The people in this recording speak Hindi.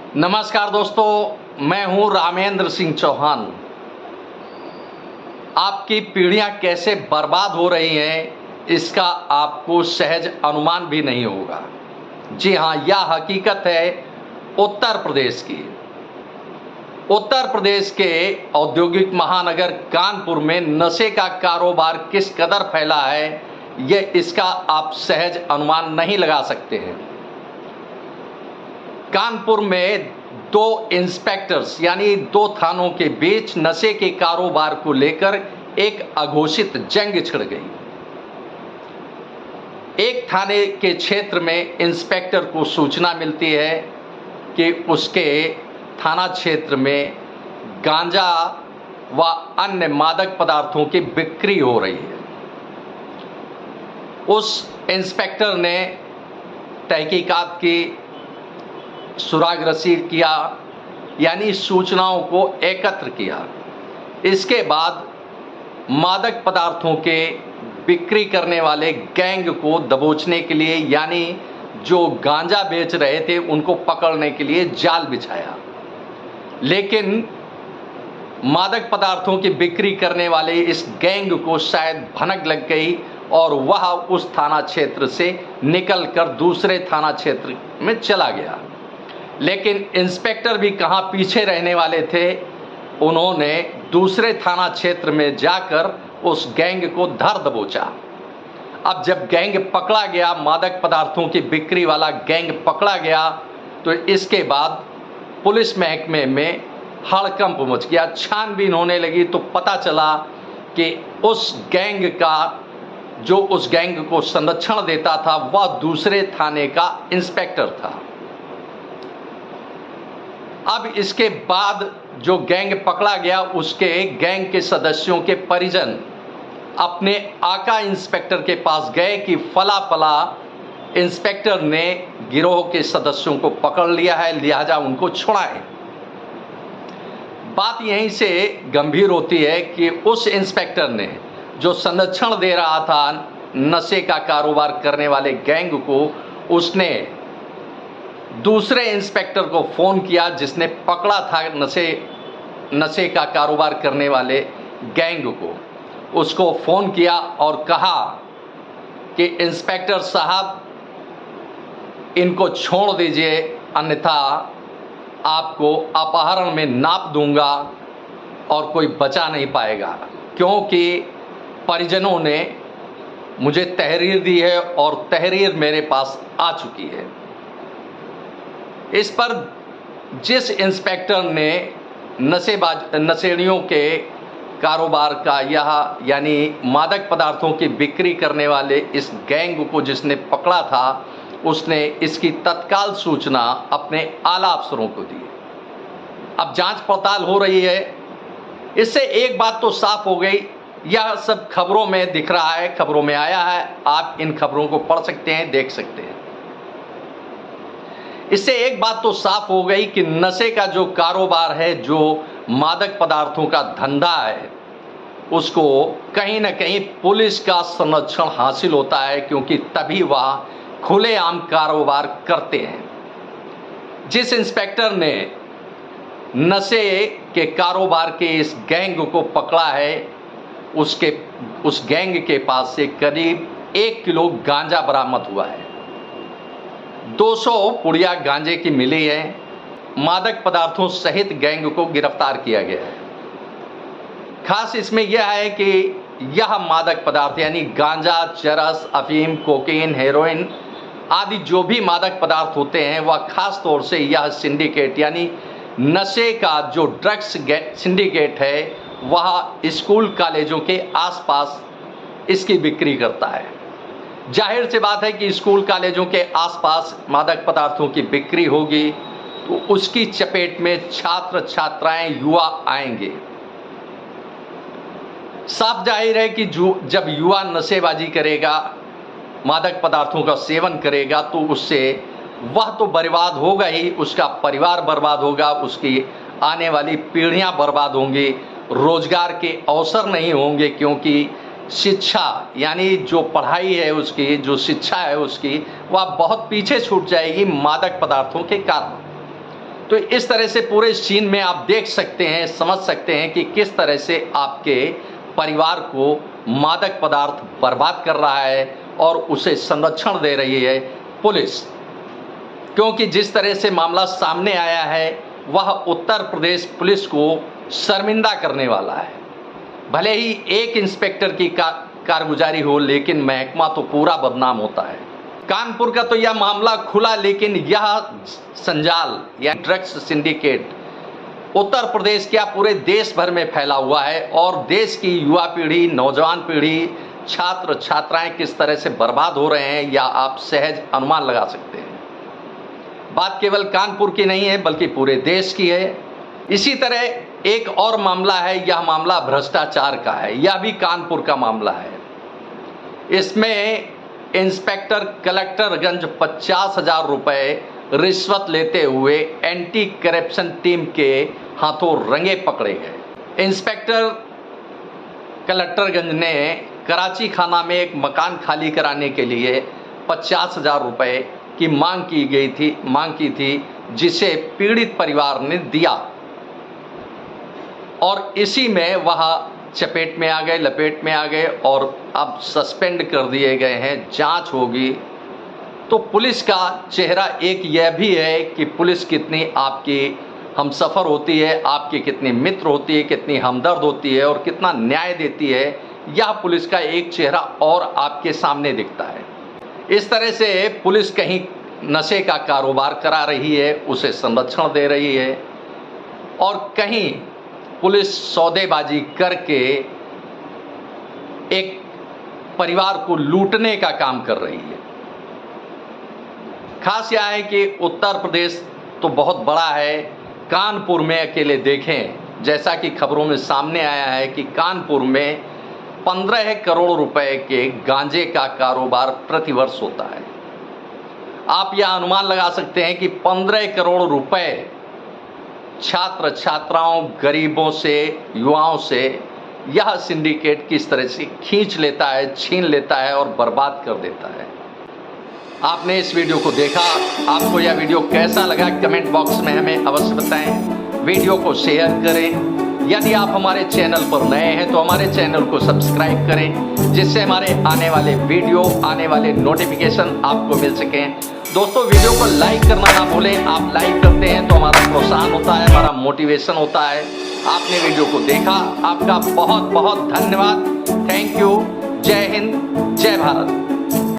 नमस्कार दोस्तों, मैं हूं रामेंद्र सिंह चौहान। आपकी पीढ़ियां कैसे बर्बाद हो रही हैं, इसका आपको सहज अनुमान भी नहीं होगा। जी हां, यह हकीकत है उत्तर प्रदेश की। उत्तर प्रदेश के औद्योगिक महानगर कानपुर में नशे का कारोबार किस कदर फैला है, इसका आप सहज अनुमान नहीं लगा सकते हैं। कानपुर में दो इंस्पेक्टर्स यानी दो थानों के बीच नशे के कारोबार को लेकर एक अघोषित जंग छिड़ गई। एक थाने के क्षेत्र में इंस्पेक्टर को सूचना मिलती है कि उसके थाना क्षेत्र में गांजा व अन्य मादक पदार्थों की बिक्री हो रही है। उस इंस्पेक्टर ने तहकीकात की, सुराग रसीद किया, यानी सूचनाओं को एकत्र किया। इसके बाद मादक पदार्थों के बिक्री करने वाले गैंग को दबोचने के लिए, यानी जो गांजा बेच रहे थे उनको पकड़ने के लिए जाल बिछाया। लेकिन मादक पदार्थों की बिक्री करने वाले इस गैंग को शायद भनक लग गई और वह उस थाना क्षेत्र से निकलकर दूसरे थाना क्षेत्र में चला गया। लेकिन इंस्पेक्टर भी कहाँ पीछे रहने वाले थे, उन्होंने दूसरे थाना क्षेत्र में जाकर उस गैंग को धर दबोचा। अब जब गैंग पकड़ा गया, मादक पदार्थों की बिक्री वाला गैंग पकड़ा गया, तो इसके बाद पुलिस महकमे में हड़कंप मच गया। छानबीन होने लगी तो पता चला कि उस गैंग को संरक्षण देता था वह दूसरे थाने का इंस्पेक्टर था। अब इसके बाद जो गैंग पकड़ा गया, उसके गैंग के सदस्यों के परिजन अपने आका इंस्पेक्टर के पास गए कि फला फला इंस्पेक्टर ने गिरोह के सदस्यों को पकड़ लिया है, लिहाजा उनको छुड़ाएं। बात यहीं से गंभीर होती है कि उस इंस्पेक्टर ने जो संरक्षण दे रहा था नशे का कारोबार करने वाले गैंग को, उसने दूसरे इंस्पेक्टर को फ़ोन किया जिसने पकड़ा था नशे का कारोबार करने वाले गैंग को। उसको फ़ोन किया और कहा कि इंस्पेक्टर साहब, इनको छोड़ दीजिए, अन्यथा आपको अपहरण में नाप दूंगा और कोई बचा नहीं पाएगा, क्योंकि परिजनों ने मुझे तहरीर दी है और तहरीर मेरे पास आ चुकी है। इस पर जिस इंस्पेक्टर ने नशेड़ियों के कारोबार का यानी मादक पदार्थों की बिक्री करने वाले इस गैंग को जिसने पकड़ा था, उसने इसकी तत्काल सूचना अपने आला अफसरों को दी। अब जांच पड़ताल हो रही है। इससे एक बात तो साफ हो गई, यह सब खबरों में दिख रहा है, खबरों में आया है, आप इन खबरों को पढ़ सकते हैं, देख सकते हैं। इससे एक बात तो साफ हो गई कि नशे का जो कारोबार है, जो मादक पदार्थों का धंधा है, उसको कहीं ना कहीं पुलिस का संरक्षण हासिल होता है, क्योंकि तभी वह खुलेआम कारोबार करते हैं। जिस इंस्पेक्टर ने नशे के कारोबार के इस गैंग को पकड़ा है, उस गैंग के पास से करीब 1 किलो गांजा बरामद हुआ है। 200 पुड़िया गांजे की मिली है। मादक पदार्थों सहित गैंग को गिरफ्तार किया गया है। खास इसमें यह है कि यह मादक पदार्थ यानी गांजा, चरस, अफीम, कोकीन, हेरोइन आदि जो भी मादक पदार्थ होते हैं, वह खास तौर से यह सिंडिकेट यानी नशे का जो ड्रग्स सिंडिकेट है, वह स्कूल कॉलेजों के आसपास इसकी बिक्री करता है। जाहिर सी बात है कि स्कूल कॉलेजों के आसपास मादक पदार्थों की बिक्री होगी तो उसकी चपेट में छात्र छात्राएं, युवा आएंगे। साफ जाहिर है कि जब युवा नशेबाजी करेगा, मादक पदार्थों का सेवन करेगा, तो उससे वह तो बर्बाद होगा ही, उसका परिवार बर्बाद होगा, उसकी आने वाली पीढ़ियां बर्बाद होंगी, रोजगार के अवसर नहीं होंगे, क्योंकि शिक्षा यानी जो पढ़ाई है उसकी, जो शिक्षा है उसकी, वह बहुत पीछे छूट जाएगी मादक पदार्थों के कारण। तो इस तरह से पूरे सीन में आप देख सकते हैं, समझ सकते हैं कि किस तरह से आपके परिवार को मादक पदार्थ बर्बाद कर रहा है और उसे संरक्षण दे रही है पुलिस। क्योंकि जिस तरह से मामला सामने आया है वह उत्तर प्रदेश पुलिस को शर्मिंदा करने वाला है। भले ही एक इंस्पेक्टर की कारगुजारी हो, लेकिन महकमा तो पूरा बदनाम होता है। कानपुर का तो यह मामला खुला, लेकिन यह संजाल या ड्रग्स सिंडिकेट उत्तर प्रदेश क्या पूरे देश भर में फैला हुआ है और देश की युवा पीढ़ी, नौजवान पीढ़ी, छात्र छात्राएं किस तरह से बर्बाद हो रहे हैं, या आप सहज अनुमान लगा सकते हैं। बात केवल कानपुर की नहीं है बल्कि पूरे देश की है। इसी तरह एक और मामला है, यह मामला भ्रष्टाचार का है, यह भी कानपुर का मामला है। इसमें इंस्पेक्टर कलेक्टरगंज 50,000 रुपए रिश्वत लेते हुए एंटी करप्शन टीम के हाथों रंगे पकड़े गए। इंस्पेक्टर कलेक्टरगंज ने कराची खाना में एक मकान खाली कराने के लिए 50,000 रुपए की मांग की थी, जिसे पीड़ित परिवार ने दिया और इसी में वह लपेट में आ गए और अब सस्पेंड कर दिए गए हैं। जांच होगी तो पुलिस का चेहरा एक यह भी है कि पुलिस कितनी आपकी हमसफ़र होती है, आपकी कितनी मित्र होती है, कितनी हमदर्द होती है और कितना न्याय देती है। यह पुलिस का एक चेहरा और आपके सामने दिखता है। इस तरह से पुलिस कहीं नशे का कारोबार करा रही है, उसे संरक्षण दे रही है, और कहीं पुलिस सौदेबाजी करके एक परिवार को लूटने का काम कर रही है। खास यह है कि उत्तर प्रदेश तो बहुत बड़ा है। कानपुर में अकेले देखें, जैसा कि खबरों में सामने आया है कि कानपुर में 15 करोड़ रुपए के गांजे का कारोबार प्रतिवर्ष होता है। आप यह अनुमान लगा सकते हैं कि 15 करोड़ रुपए छात्र छात्राओं, गरीबों से, युवाओं से यह सिंडिकेट किस तरह से खींच लेता है, छीन लेता है और बर्बाद कर देता है। आपने इस वीडियो को देखा, आपको यह वीडियो कैसा लगा कमेंट बॉक्स में हमें अवश्य बताएं। वीडियो को शेयर करें। यदि आप हमारे चैनल पर नए हैं तो हमारे चैनल को सब्सक्राइब करें, जिससे हमारे आने वाले वीडियो, आने वाले नोटिफिकेशन आपको मिल सकें। दोस्तों, वीडियो को लाइक करना ना भूलें। आप लाइक करते हैं तो हमारा प्रोत्साहन होता है, हमारा मोटिवेशन होता है। आपने वीडियो को देखा, आपका बहुत बहुत धन्यवाद। Thank you. जय हिंद, जय भारत।